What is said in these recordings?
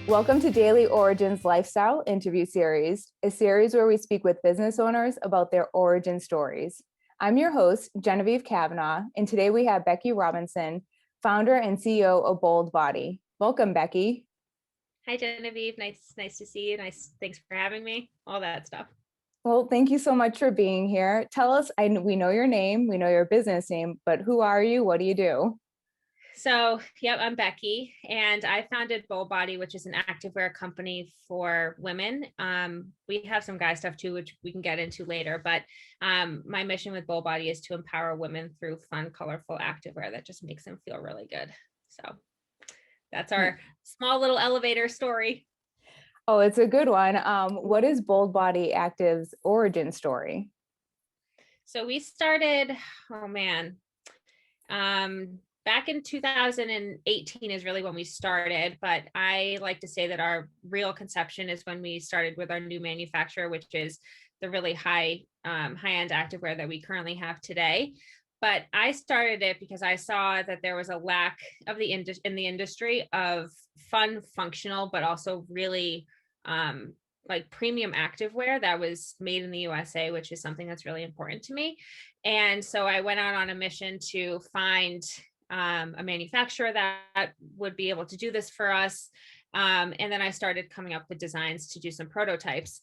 Welcome to Daily Origins Lifestyle Interview Series, a series where we speak with business owners about their origin stories. I'm your host, Genevieve Kavanaugh, and today we have Becky Robinson, founder and CEO of Boldbody. Welcome, Becky. Hi, Genevieve. Nice to see you. Thanks for having me. All that stuff. Well, thank you so much for being here. Tell us, we know your name, we know your business name, but who are you? What do you do? So, I'm Becky, and I founded Boldbody, which is an activewear company for women. We have some guy stuff too, which we can get into later. But my mission with Boldbody is to empower women through fun, colorful activewear that just makes them feel really good. So that's our small little elevator story. Oh, it's a good one. What is Boldbody Active's origin story? So we started, back in 2018 is really when we started, but I like to say that our real conception is when we started with our new manufacturer, which is the really high-end activewear that we currently have today. But I started it because I saw that there was a lack of in the industry of fun, functional, but also really like premium activewear that was made in the USA, which is something that's really important to me. And so I went out on a mission to find a manufacturer that would be able to do this for us. And then I started coming up with designs to do some prototypes.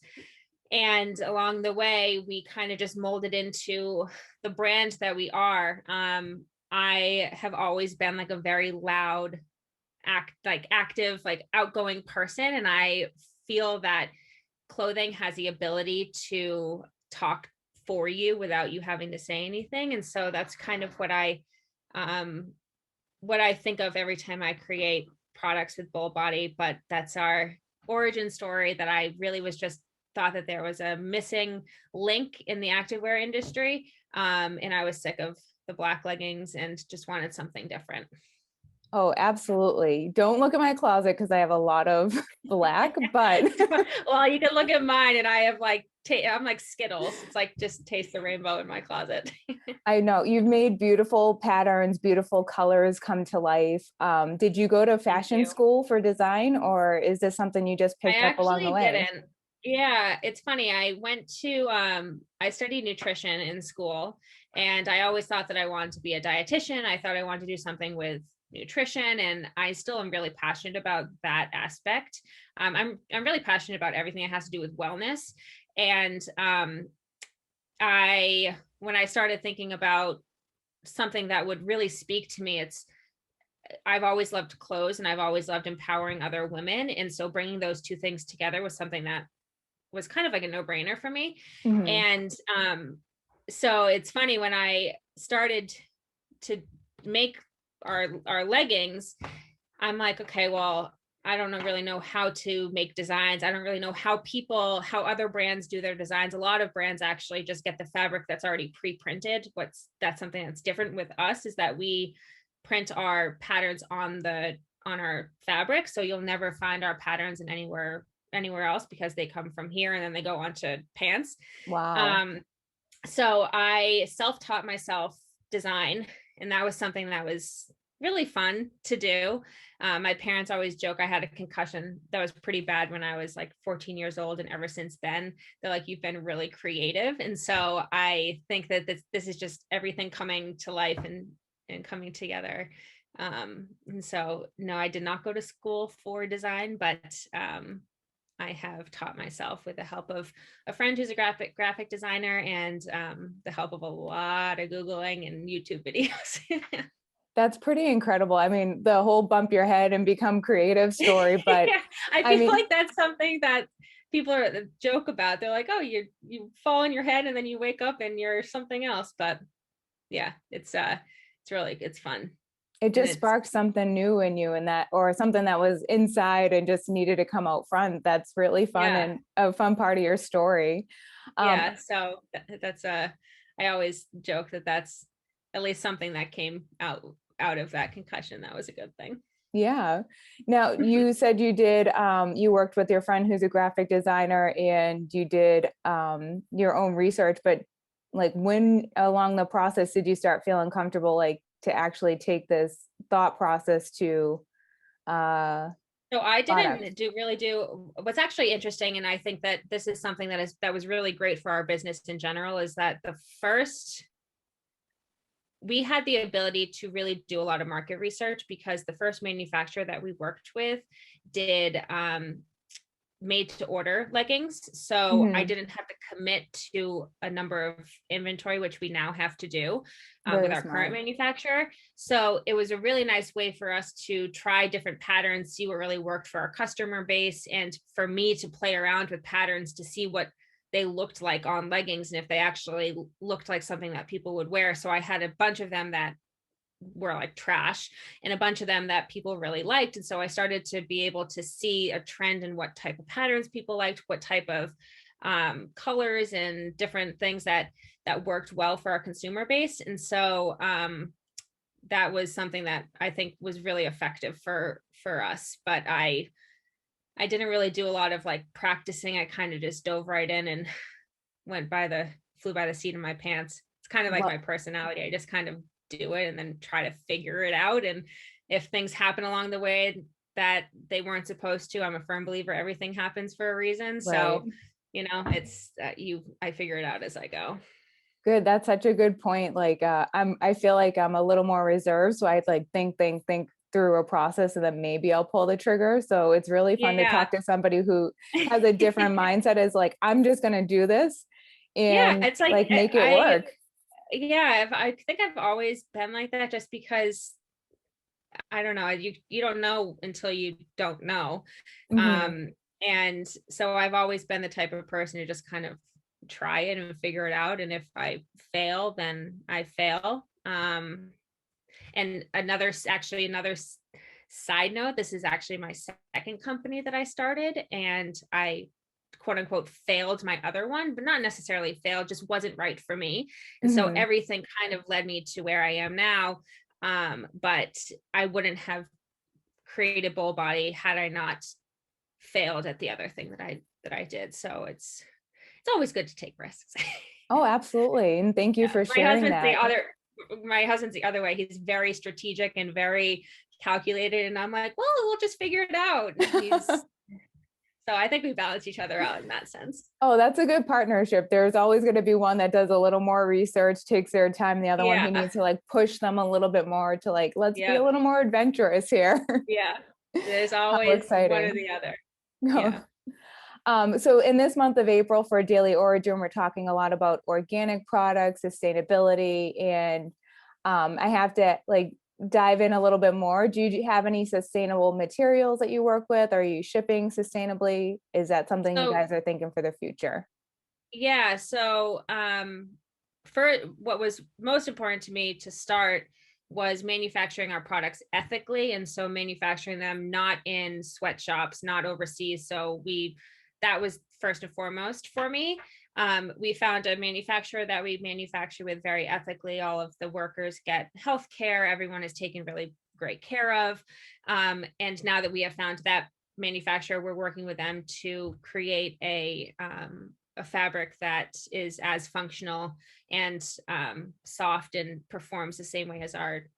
And along the way, we kind of just molded into the brand that we are. I have always been like a very loud, active, like outgoing person. And I feel that clothing has the ability to talk for you without you having to say anything. And so that's kind of what I think of every time I create products with Boldbody. But that's our origin story, that I really was just thought that there was a missing link in the activewear industry. And I was sick of the black leggings and just wanted something different. Oh, absolutely. Don't look at my closet because I have a lot of black, but well, you can look at mine and I have I'm like Skittles. It's like just taste the rainbow in my closet. I know you've made beautiful patterns, beautiful colors come to life. Did you go to fashion school for design, or is this something you just picked up along the way? Didn't. Yeah, it's funny. I studied nutrition in school, and I always thought that I wanted to be a dietitian. I thought I wanted to do something with nutrition, and I still am really passionate about that aspect. I'm really passionate about everything that has to do with wellness. And when I started thinking about something that would really speak to me, I've always loved clothes and I've always loved empowering other women. And so bringing those two things together was something that was kind of like a no-brainer for me. Mm-hmm. And so it's funny, when I started to make our leggings, I'm like, okay, well, I don't really know how to make designs. I don't really know how other brands do their designs. A lot of brands actually just get the fabric that's already pre-printed. That's something that's different with us, is that we print our patterns on our fabric. So you'll never find our patterns in anywhere else, because they come from here and then they go onto pants. Wow. So I self-taught myself design, and that was something that was really fun to do. My parents always joke I had a concussion that was pretty bad when I was like 14 years old. And ever since then, they're like, you've been really creative. And so I think that this is just everything coming to life and coming together. And so, no, I did not go to school for design, but I have taught myself with the help of a friend who's a graphic designer, and the help of a lot of Googling and YouTube videos. That's pretty incredible. I mean, the whole bump your head and become creative story, but yeah, I feel like that's something that people joke about. They're like, oh, you fall on your head and then you wake up and you're something else. But yeah, it's fun. It just sparks something new in you, and that, or something that was inside and just needed to come out front. That's really fun, and a fun part of your story. Yeah. So that's I always joke that that's at least something that came out of that concussion. That was a good thing. Yeah. Now, you said you did, you worked with your friend who's a graphic designer, and you did your own research, but like, when along the process did you start feeling comfortable, like, to actually take this thought process to So I product? didn't really do what's actually interesting. And I think that this is something that was really great for our business in general, is that we had the ability to really do a lot of market research, because the first manufacturer that we worked with did made to order leggings. So I Mhm. didn't have to commit to a number of inventory, which we now have to do with Very our current smart. manufacturer. So it was a really nice way for us to try different patterns, see what really worked for our customer base, and for me to play around with patterns to see what they looked like on leggings and if they actually looked like something that people would wear. So I had a bunch of them that were like trash and a bunch of them that people really liked. And so I started to be able to see a trend in what type of patterns people liked, what type of colors and different things that worked well for our consumer base. And so that was something that I think was really effective for us. But I didn't really do a lot of like practicing. I kind of just dove right in and flew by the seat of my pants. It's kind of like my personality. I just kind of do it and then try to figure it out. And if things happen along the way that they weren't supposed to, I'm a firm believer everything happens for a reason. Right. So, it's I figure it out as I go. Good. That's such a good point. Like, I feel like I'm a little more reserved. So I'd like think through a process and then maybe I'll pull the trigger. So it's really fun to Yeah. talk to somebody who has a different mindset, is like, I'm just going to do this Yeah. and It's like, like make it work. yeah, I think I've always been like that, just because I don't know, you don't know until you don't know. Hmm. Um, and so I've always been the type of person who just kind of try it and figure it out. And if I fail, then I fail. And another side note, this is actually my second company that I started, and I quote unquote failed my other one, but not necessarily failed, just wasn't right for me. And so Hmm. everything kind of led me to where I am now. But I wouldn't have created Boldbody had I not failed at the other thing that I did. So it's always good to take risks. Oh, absolutely. And thank you Yeah. for sharing that. My husband's the other way. He's very strategic and very calculated. And I'm like, well, we'll just figure it out. And so I think we balance each other out in that sense. Oh, that's a good partnership. There's always going to be one that does a little more research, takes their time, the other one who Yeah. needs to like push them a little bit more to like, let's be a Yep. little more adventurous here. Yeah. There's How always one or exciting. the other. No. Yeah. So in this month of April for Daily Origin, we're talking a lot about organic products, sustainability, and I have to like dive in a little bit more. Do you have any sustainable materials that you work with? Are you shipping sustainably? Is that something you So guys are thinking for the future? yeah. So for what was most important to me to start was manufacturing our products ethically, and so manufacturing them not in sweatshops, not overseas. So that was first and foremost for me. We found a manufacturer that we manufacture with very ethically. All of the workers get health care. Everyone is taken really great care of. And now that we have found that manufacturer, we're working with them to create a fabric that is as functional and soft and performs the same way as our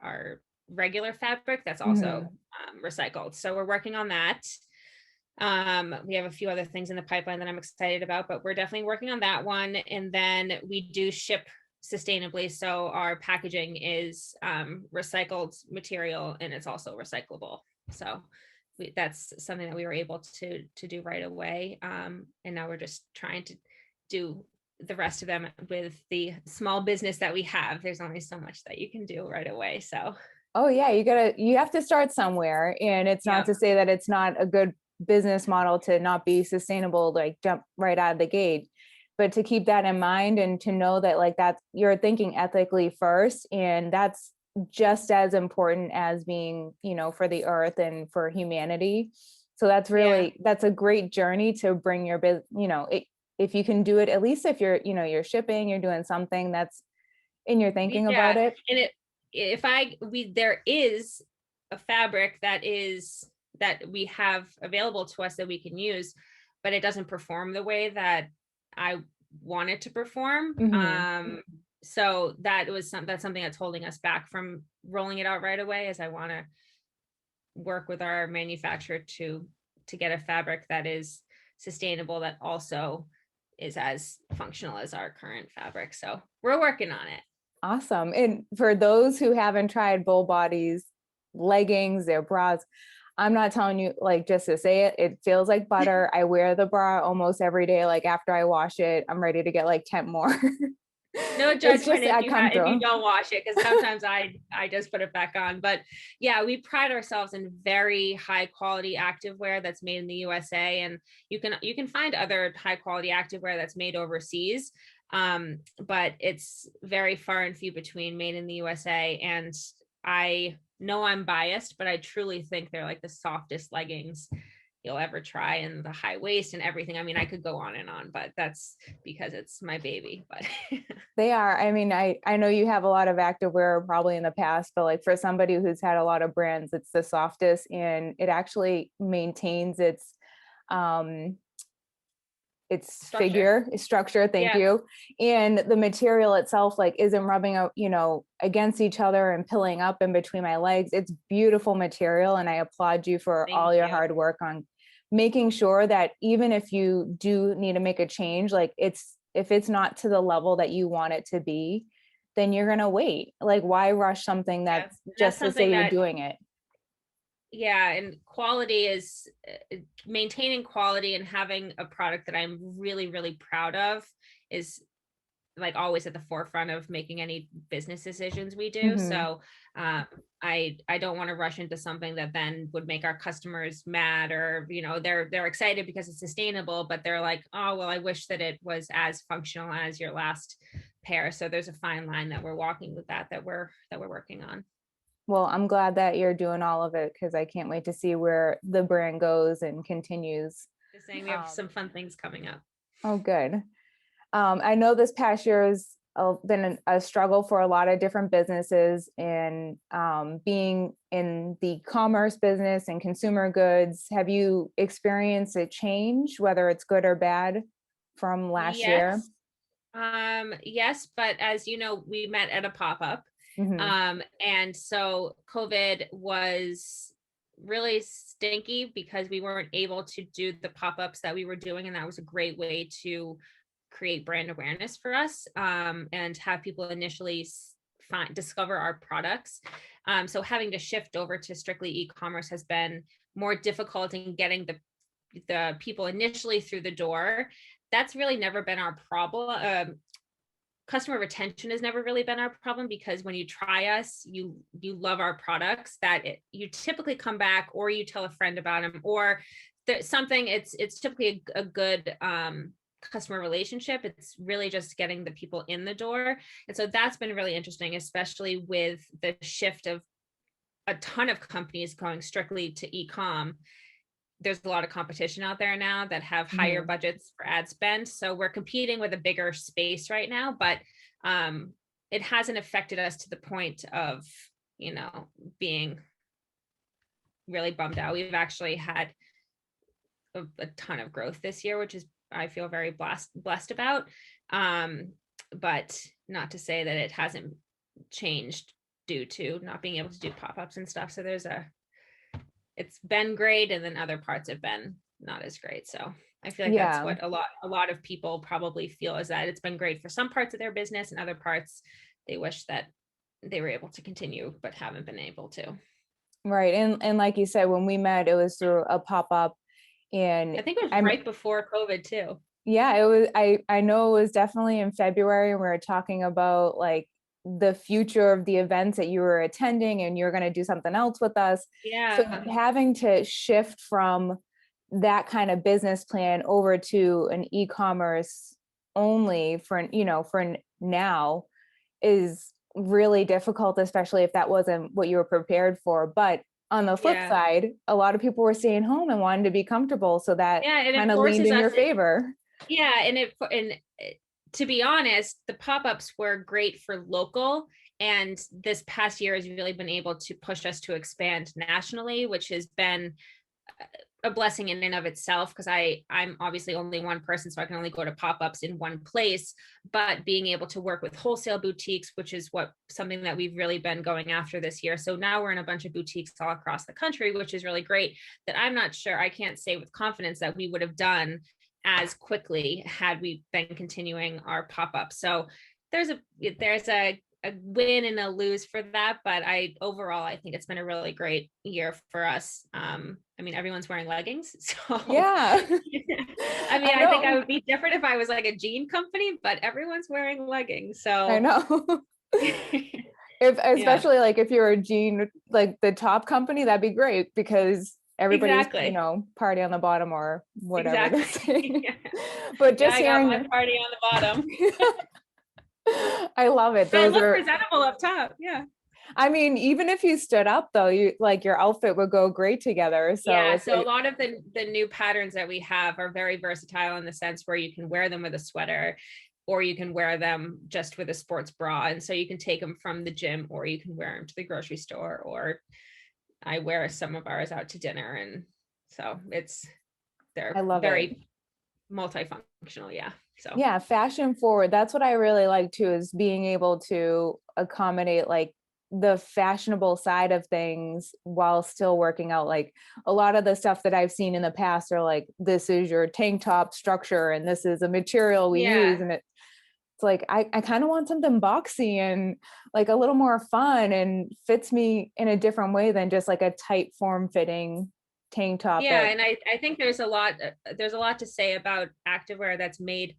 regular fabric that's also Mhm. recycled. So we're working on that. We have a few other things in the pipeline that I'm excited about, but we're definitely working on that one. And then we do ship sustainably. So our packaging is recycled material and it's also recyclable. So that's something that we were able to do right away. And now we're just trying to do the rest of them with the small business that we have. There's only so much that you can do right away. So Oh yeah, you have to start somewhere. And it's not yeah, to say that it's not a good business model to not be sustainable, like jump right out of the gate. But to keep that in mind and to know that like that's you're thinking ethically first, and that's just as important as being, for the earth and for humanity. So yeah, that's a great journey to bring your business, if you can do it, at least if you're shipping, you're doing something that's and you're thinking about yeah. it. And there is a fabric that we have available to us that we can use, but it doesn't perform the way that I want it to perform. Mhm. So that's something that's holding us back from rolling it out right away, as I want to work with our manufacturer to get a fabric that is sustainable, that also is as functional as our current fabric. So we're working on it. Awesome. And for those who haven't tried Boldbody's leggings, their bras, I'm not telling you like just to say it, it feels like butter. I wear the bra almost every day. Like after I wash it, I'm ready to get like 10 more. No It's judgment just that if you comfortable. don't wash it, because sometimes I just put it back on. But yeah, we pride ourselves in very high quality activewear that's made in the USA, and you can find other high quality activewear that's made overseas, but it's very far and few between made in the USA. And I know I'm biased, but I truly think they're like the softest leggings you'll ever try, and the high waist and everything. I mean, I could go on and on, but that's because it's my baby. But They are. I mean, I know you have a lot of activewear probably in the past, but like for somebody who's had a lot of brands, it's the softest and it actually maintains um its structure. structure, thank Yeah, you. And the material itself like isn't rubbing up, against each other and pilling up in between my legs. It's beautiful material. And I applaud you for thank all your you. hard work on making sure that even if you do need to make a change, like if it's not to the level that you want it to be, then you're going to wait. Like why rush something Yeah, that's and that's just to say something you're that, doing it? yeah, and quality is maintaining quality and having a product that I'm really, really proud of is like always at the forefront of making any business decisions we do. Mm-hmm. So I don't want to rush into something that then would make our customers mad, or they're excited because it's sustainable, but they're like, oh well, I wish that it was as functional as your last pair. So there's a fine line that we're walking with that we're working on. Well, I'm glad that you're doing all of it because I can't wait to see where the brand goes and continues. Just saying, we have some fun things coming up. Oh, good. I know this past year has been a struggle for a lot of different businesses, and being in the commerce business and consumer goods. Have you experienced a change, whether it's good or bad, from last year? Yes. Yes, but as you know, we met at a pop-up. Mm-hmm. And so COVID was really stinky because we weren't able to do the pop-ups that we were doing. And that was a great way to create brand awareness for us, and have people initially discover our products. So having to shift over to strictly e-commerce has been more difficult in getting the people initially through the door. That's really never been our problem. Customer retention has never really been our problem, because when you try us, you love our products, you typically come back, or you tell a friend about them, or something. It's typically a good customer relationship. It's really just getting the people in the door. And so that's been really interesting, especially with the shift of a ton of companies going strictly to e-com. There's a lot of competition out there now that have higher Mm-hmm. budgets for ad spend. So we're competing with a bigger space right now, but it hasn't affected us to the point of, being really bummed out. We've actually had a ton of growth this year, which is, I feel very blessed about. But not to say that it hasn't changed due to not being able to do pop-ups and stuff. So it's been great, and then other parts have been not as great. So I feel like that's Yeah. what a lot of people probably feel, is that it's been great for some parts of their business, and other parts they wish that they were able to continue but haven't been able to. Right. And like you said, when we met, it was through a pop-up, and I think it was I'm right before COVID too. yeah, it was, I know it was definitely in February, and we were talking about like the future of the events that you were attending, and you're going to do something else with us. So Yeah. having to shift from that kind of business plan over to an e-commerce only for now is really difficult, especially if that wasn't what you were prepared for. But on the flip Yeah. side, a lot of people were staying home and wanted to be comfortable. So that Yeah. And kind it of leaned forces in us. your favor. Yeah. And to be honest, the pop-ups were great for local. And this past year has really been able to push us to expand nationally, which has been a blessing in and of itself, because I'm obviously only one person, so I can only go to pop-ups in one place. But being able to work with wholesale boutiques, which is something that we've really been going after this year. So now we're in a bunch of boutiques all across the country, which is really great. That I'm not sure, I can't say with confidence that we would have done as quickly had we been continuing our pop-up. So there's a win and a lose for that, but overall I think it's been a really great year for us. I mean, everyone's wearing leggings, so Yeah. I mean, I think I would be different if I was like a jean company, but everyone's wearing leggings, so I know. If especially like if you're a jean, like the top company, that'd be great because everybody's, party on the bottom or whatever. Exactly. But just I hearing got my party on the bottom. I love it. Those look presentable up top. Yeah. I mean, even if you stood up though, your outfit would go great together. So yeah, so a lot of the new patterns that we have are very versatile in the sense where you can wear them with a sweater, or you can wear them just with a sports bra. And so you can take them from the gym, or you can wear them to the grocery store, or I wear some of ours out to dinner. And so they're very multifunctional. Yeah. So yeah, fashion forward. That's what I really like too, is being able to accommodate like the fashionable side of things while still working out. Like a lot of the stuff that I've seen in the past are like, this is your tank top structure and this is a material we use. And it's like, I kind of want something boxy and like a little more fun and fits me in a different way than just like a tight form fitting tank top. Yeah. And I think there's a lot to say about activewear that's made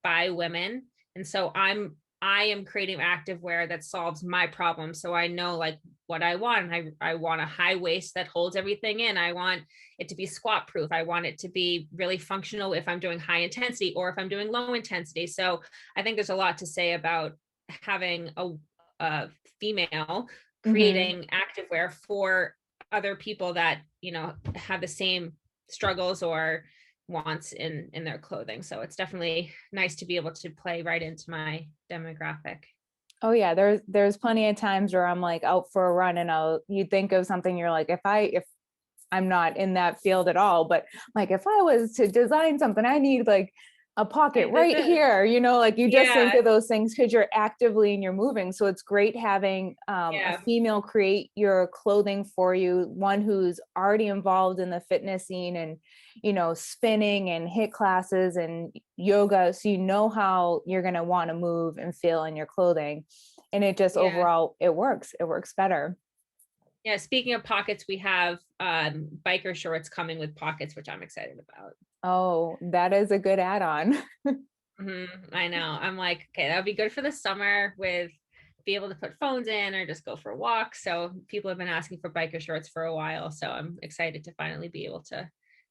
by women. And so I am creating activewear that solves my problem. So I know like what I want. I want a high waist that holds everything in. I want it to be squat proof. I want it to be really functional if I'm doing high intensity or if I'm doing low intensity. So I think there's a lot to say about having a female creating activewear for other people that, have the same struggles or wants in their clothing. So it's definitely nice to be able to play right into my demographic. Oh yeah, there's plenty of times where I'm like out for a run and you think of something, you're like, if I'm not in that field at all, but like if I was to design something, I need like a pocket right here, like you just think of those things because you're actively and you're moving. So it's great having a female create your clothing for you, one who's already involved in the fitness scene and, spinning and HIIT classes and yoga. So you know how you're going to want to move and feel in your clothing. And it just overall, it works better. Yeah. Speaking of pockets, we have biker shorts coming with pockets, which I'm excited about. Oh, that is a good add-on. I know. I'm like, okay, that would be good for the summer be able to put phones in or just go for a walk. So people have been asking for biker shorts for a while. So I'm excited to finally be able to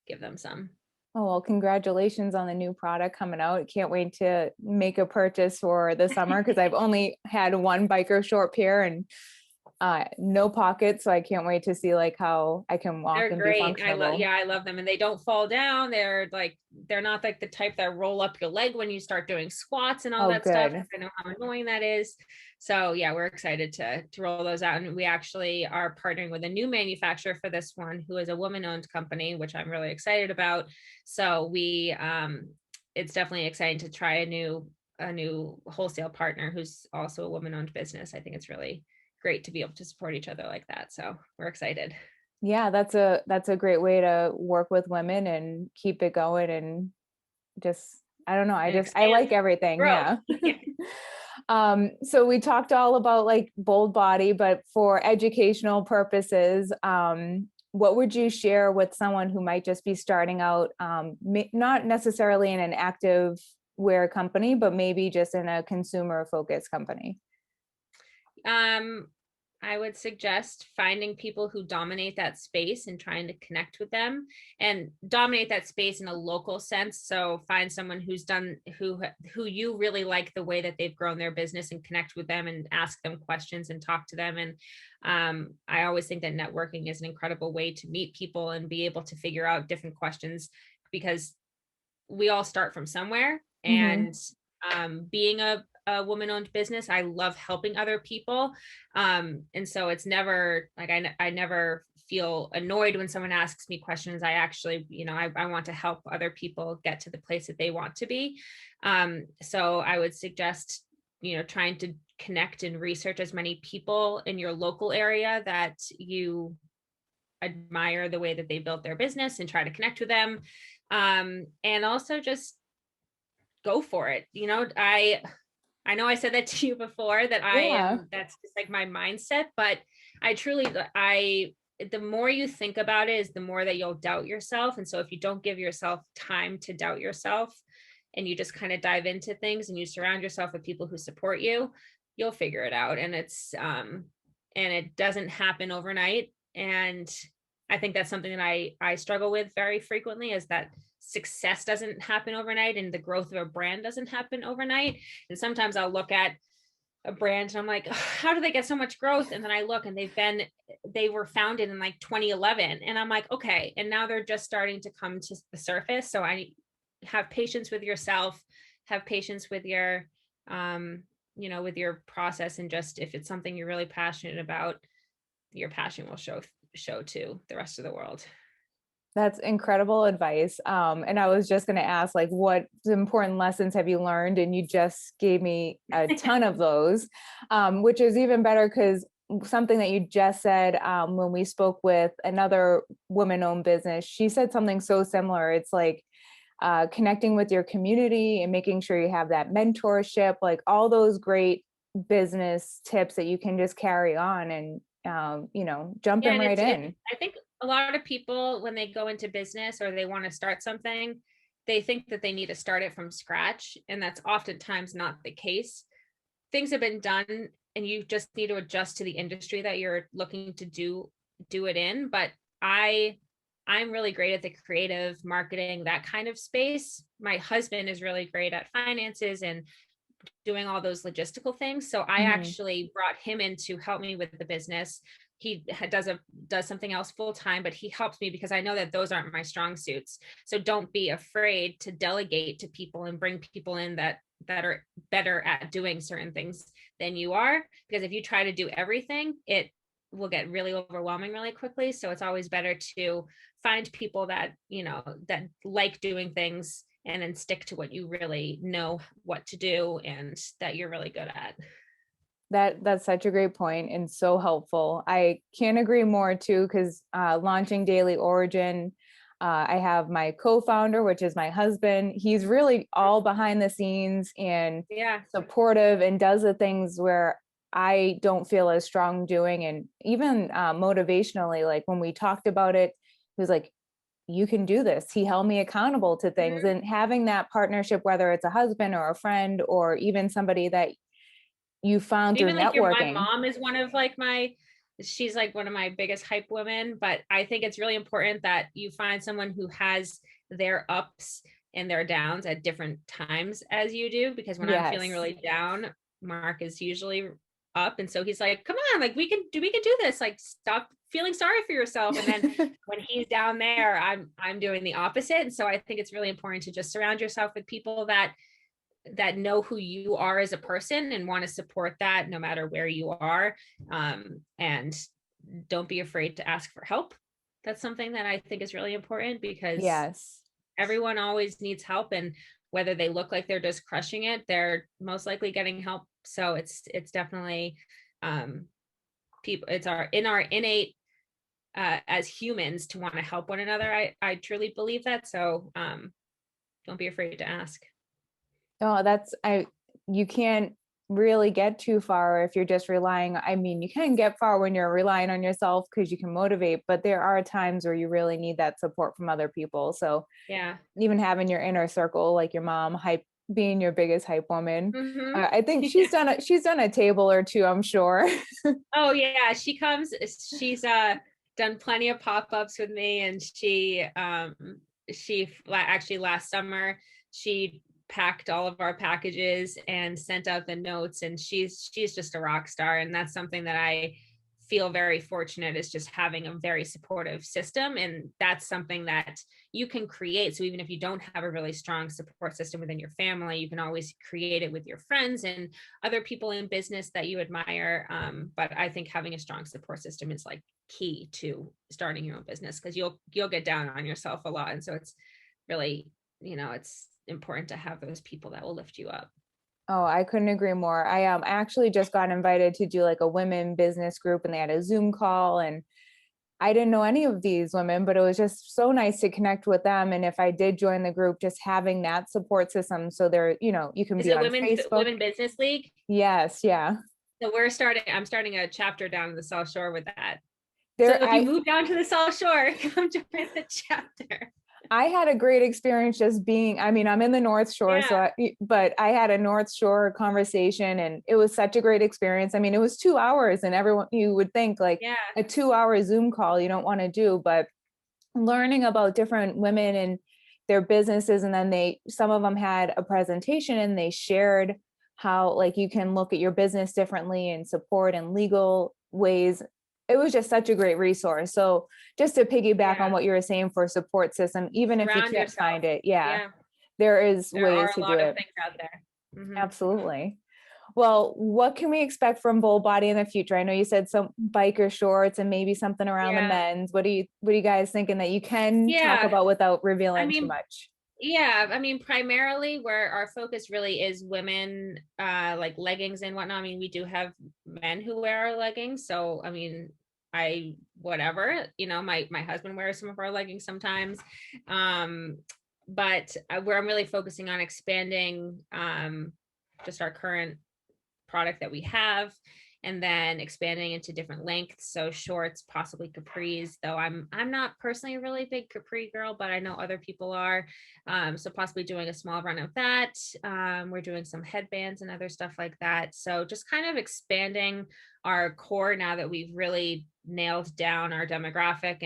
give them some. Oh, well, congratulations on the new product coming out. Can't wait to make a purchase for the summer because I've only had one biker short pair and no pockets. So I can't wait to see like how I can walk and be functional. I love them. And they don't fall down. They're not like the type that roll up your leg when you start doing squats and all that stuff. I know how annoying that is. So yeah, we're excited to roll those out. And we actually are partnering with a new manufacturer for this one, who is a woman-owned company, which I'm really excited about. So it's definitely exciting to try a new wholesale partner who's also a woman-owned business. I think it's really great to be able to support each other like that. So we're excited. Yeah, that's a great way to work with women and keep it going and just, I don't know. I like everything. Growth. Yeah. So we talked all about like Boldbody, but for educational purposes, what would you share with someone who might just be starting out, not necessarily in an active wear company, but maybe just in a consumer focused company? I would suggest finding people who dominate that space and trying to connect with them and dominate that space in a local sense. So find someone who you really like the way that they've grown their business and connect with them and ask them questions and talk to them. And I always think that networking is an incredible way to meet people and be able to figure out different questions, because we all start from somewhere. And being a woman-owned business, I love helping other people, and so it's never like I never feel annoyed when someone asks me questions. I actually, I want to help other people get to the place that they want to be. So I would suggest, trying to connect and research as many people in your local area that you admire the way that they built their business, and try to connect with them. And also just go for it. I know I said that to you before, that that's just like my mindset, but the more you think about it is the more that you'll doubt yourself. And so if you don't give yourself time to doubt yourself, and you just kind of dive into things and you surround yourself with people who support you, you'll figure it out. And and it doesn't happen overnight. And I think that's something that I struggle with very frequently, is that success doesn't happen overnight, and the growth of a brand doesn't happen overnight. And sometimes I'll look at a brand and I'm like, how do they get so much growth? And then I look and they were founded in like 2011. And I'm like, okay. And now they're just starting to come to the surface. So I have patience with yourself, have patience with your, with your process. And just, if it's something you're really passionate about, your passion will show to the rest of the world. That's incredible advice. And I was just going to ask, like, what important lessons have you learned? And you just gave me a ton of those, which is even better, because something that you just said, when we spoke with another woman-owned business, she said something so similar. It's like connecting with your community and making sure you have that mentorship, like all those great business tips that you can just carry on and, jumping right in. I think a lot of people, when they go into business or they want to start something, they think that they need to start it from scratch. And that's oftentimes not the case. Things have been done and you just need to adjust to the industry that you're looking to do it in. But I'm really great at the creative marketing, that kind of space. My husband is really great at finances and doing all those logistical things. So I actually brought him in to help me with the business. He does something else full time, but he helps me because I know that those aren't my strong suits. So don't be afraid to delegate to people and bring people in that are better at doing certain things than you are. Because if you try to do everything, it will get really overwhelming really quickly. So it's always better to find people that, that like doing things, and then stick to what you really know what to do and that you're really good at. That's such a great point and so helpful. I can't agree more too, because launching Daily Origin, I have my co-founder, which is my husband. He's really all behind the scenes and supportive, and does the things where I don't feel as strong doing. And even motivationally, like when we talked about it, he was like, you can do this. He held me accountable to things. And having that partnership, whether it's a husband or a friend or even somebody that you found through networking. My mom is she's like one of my biggest hype women, but I think it's really important that you find someone who has their ups and their downs at different times as you do, because when I'm feeling really down, Mark is usually up. And so he's like, come on, like we can do this, like stop feeling sorry for yourself. And then when he's down there, I'm doing the opposite. And so I think it's really important to just surround yourself with people that know who you are as a person and want to support that no matter where you are. And don't be afraid to ask for help. That's something that I think is really important, because everyone always needs help. And whether they look like they're just crushing it, they're most likely getting help. So it's definitely people, it's in our innate as humans to want to help one another. I truly believe that. So don't be afraid to ask. Oh, you can't really get too far if you're just relying. I mean, you can get far when you're relying on yourself because you can motivate, but there are times where you really need that support from other people. So even having your inner circle, like your mom, being your biggest hype woman. I think she's done a table or two, I'm sure. Oh yeah. She's done plenty of pop-ups with me. And she actually last summer, she packed all of our packages and sent out the notes, and she's just a rock star. And that's something that I feel very fortunate is just having a very supportive system. And that's something that you can create. So even if you don't have a really strong support system within your family, you can always create it with your friends and other people in business that you admire. But I think having a strong support system is like key to starting your own business, because you'll get down on yourself a lot. And so it's really, it's important to have those people that will lift you up. Oh, I couldn't agree more. I actually just got invited to do like a women business group, and they had a Zoom call, and I didn't know any of these women, but it was just so nice to connect with them. And if I did join the group, just having that support system, so there, you can Is be it on Facebook. Women Business League? Yes, yeah. So I'm starting a chapter down in the South Shore with that. So There, if you move down to the South Shore, come join the chapter. I had a great experience just being, I'm in the North Shore, Yeah. but I had a North Shore conversation, and it was such a great experience. It was 2 hours, and you would think like Yeah. a 2 hour Zoom call you don't want to do, but learning about different women and their businesses. And then some of them had a presentation, and they shared how like you can look at your business differently and support in legal ways. It was just such a great resource. So just to piggyback on what you were saying for support system, even if you Surround can't yourself. find it, yeah, Yeah. there is There are ways a to do lot of it. things out there. Mm-hmm. Absolutely. Well, what can we expect from Bold Body in the future? I know you said some biker shorts and maybe something around the Yeah. men's. What are you guys thinking that you can talk Yeah. about without I revealing too mean, much? yeah, primarily where our focus really is women, like leggings and whatnot. We do have men who wear our leggings. So, whatever, my husband wears some of our leggings sometimes. But where I'm really focusing on expanding, just our current product that we have, and then expanding into different lengths, so shorts, possibly capris, though I'm not personally a really big capri girl, but I know other people are. So possibly doing a small run of that. We're doing some headbands and other stuff like that, so just kind of expanding our core now that we've really nailed down our demographic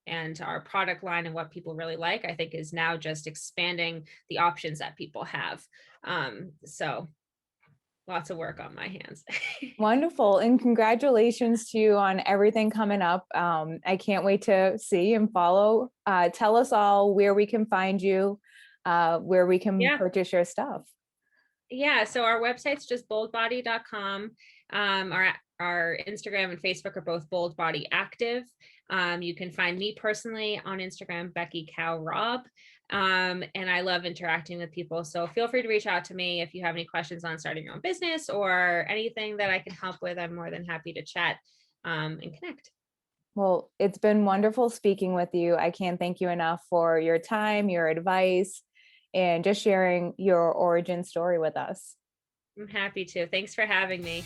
and our product line and what people really like. I think is now just expanding the options that people have. So lots of work on my hands. Wonderful. And congratulations to you on everything coming up. I can't wait to see and follow. Tell us all where we can find you, where we can purchase your stuff. Yeah, so our website's just boldbody.com. Our Instagram and Facebook are both Boldbody Active. You can find me personally on Instagram, Becky Cow Rob. And I love interacting with people. So feel free to reach out to me if you have any questions on starting your own business or anything that I can help with. I'm more than happy to chat and connect. Well, it's been wonderful speaking with you. I can't thank you enough for your time, your advice, and just sharing your origin story with us. I'm happy to. Thanks for having me.